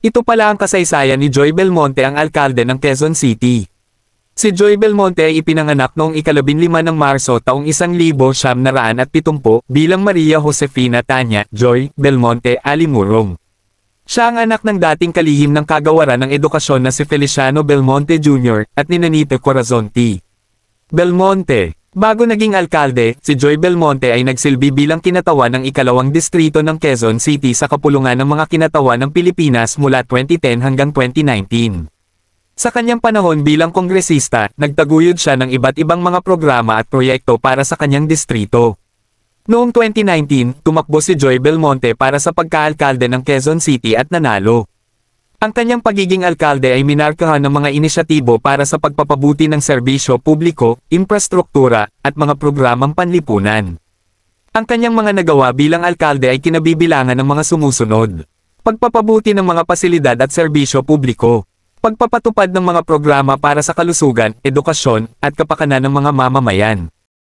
Ito pala ang kasaysayan ni Joy Belmonte, ang alkalde ng Quezon City. Si Joy Belmonte ay ipinanganak noong ika-15 ng Marso taong 1970 bilang Maria Josefina Tanya Joy Belmonte Alimurong. Siya ang anak ng dating kalihim ng kagawaran ng edukasyon na si Feliciano Belmonte Jr. at ni Nanita Corazon T. Belmonte. Bago naging alkalde, si Joy Belmonte ay nagsilbi bilang kinatawan ng ikalawang distrito ng Quezon City sa kapulungan ng mga kinatawan ng Pilipinas mula 2010 hanggang 2019. Sa kanyang panahon bilang kongresista, nagtaguyod siya ng iba't ibang mga programa at proyekto para sa kanyang distrito. Noong 2019, tumakbo si Joy Belmonte para sa pagkaalkalde ng Quezon City at nanalo. Ang kanyang pagiging alkalde ay minarkahan ng mga inisyatibo para sa pagpapabuti ng serbisyo publiko, infrastruktura, at mga programang panlipunan. Ang kanyang mga nagawa bilang alkalde ay kinabibilangan ng mga sumusunod: pagpapabuti ng mga pasilidad at serbisyo publiko, pagpapatupad ng mga programa para sa kalusugan, edukasyon, at kapakanan ng mga mamamayan,